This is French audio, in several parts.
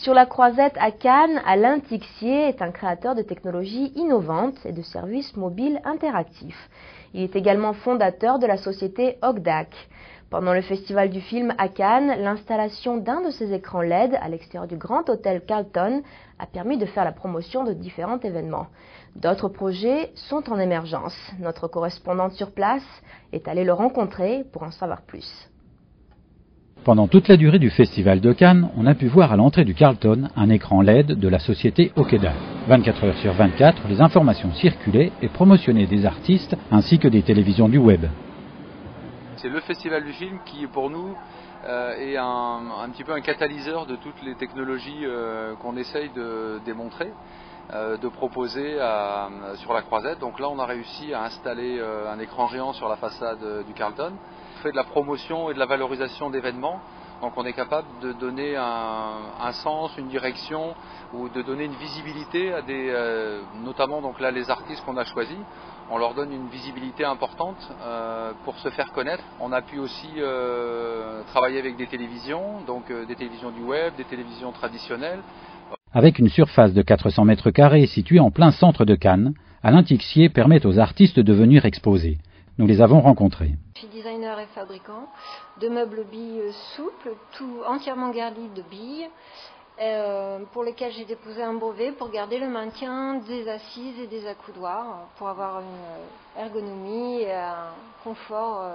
Sur la Croisette à Cannes, Alain Tixier est un créateur de technologies innovantes et de services mobiles interactifs. Il est également fondateur de la société Ogdac. Pendant le festival du film à Cannes, l'installation d'un de ces écrans LED à l'extérieur du Grand Hôtel Carlton a permis de faire la promotion de différents événements. D'autres projets sont en émergence. Notre correspondante sur place est allée le rencontrer pour en savoir plus. Pendant toute la durée du festival de Cannes, on a pu voir à l'entrée du Carlton un écran LED de la société Ogdac. 24 heures sur 24, les informations circulaient et promotionnaient des artistes ainsi que des télévisions du web. C'est le festival du film qui, pour nous, est un petit peu un catalyseur de toutes les technologies qu'on essaye de démontrer, de proposer sur la Croisette. Donc là, on a réussi à installer un écran géant sur la façade du Carlton. On fait de la promotion et de la valorisation d'événements. Donc on est capable de donner un sens, une direction ou de donner une visibilité à notamment donc là les artistes qu'on a choisis. On leur donne une visibilité importante pour se faire connaître. On a pu aussi travailler avec des télévisions, donc des télévisions du web, des télévisions traditionnelles. Avec une surface de 400 mètres carrés située en plein centre de Cannes, Alain Tixier permet aux artistes de venir exposer. Nous les avons rencontrés. Je suis designer et fabricant de meubles billes souples, tout entièrement garnis de billes, pour lesquels j'ai déposé un brevet pour garder le maintien des assises et des accoudoirs, pour avoir une ergonomie et un confort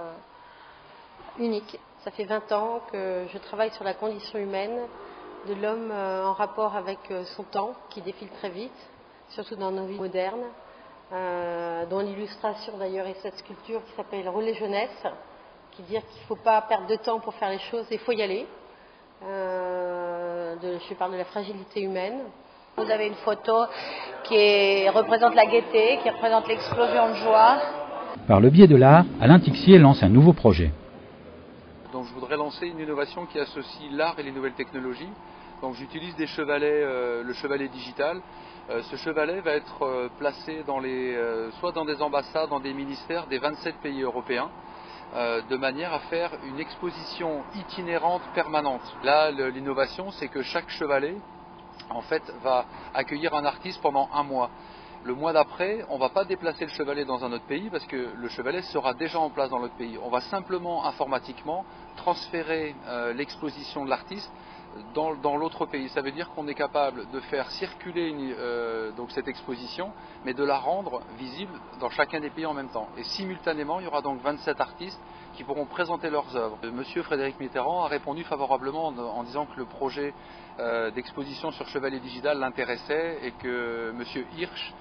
unique. Ça fait 20 ans que je travaille sur la condition humaine de l'homme en rapport avec son temps, qui défile très vite, surtout dans nos vies modernes. Dont l'illustration d'ailleurs est cette sculpture qui s'appelle Relais Jeunesse, qui dit qu'il ne faut pas perdre de temps pour faire les choses, il faut y aller. Je parle de la fragilité humaine. Vous avez une photo qui représente la gaieté, qui représente l'explosion de joie. Par le biais de l'art, Alain Tixier lance un nouveau projet. Donc je voudrais lancer une innovation qui associe l'art et les nouvelles technologies. Donc j'utilise des chevalets, le chevalet digital. Ce chevalet va être placé soit dans des ambassades, dans des ministères des 27 pays européens, de manière à faire une exposition itinérante permanente. Là, l'innovation, c'est que chaque chevalet, en fait, va accueillir un artiste pendant un mois. Le mois d'après, on ne va pas déplacer le chevalet dans un autre pays parce que le chevalet sera déjà en place dans l'autre pays. On va simplement, informatiquement, transférer l'exposition de l'artiste dans l'autre pays. Ça veut dire qu'on est capable de faire circuler donc cette exposition, mais de la rendre visible dans chacun des pays en même temps. Et simultanément, il y aura donc 27 artistes qui pourront présenter leurs œuvres. Monsieur Frédéric Mitterrand a répondu favorablement en disant que le projet d'exposition sur chevalet digital l'intéressait et que Monsieur Hirsch,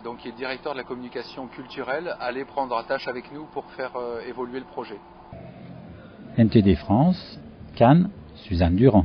donc qui est directeur de la communication culturelle, allait prendre attache avec nous pour faire évoluer le projet. NTD France, Cannes, Suzanne Durand.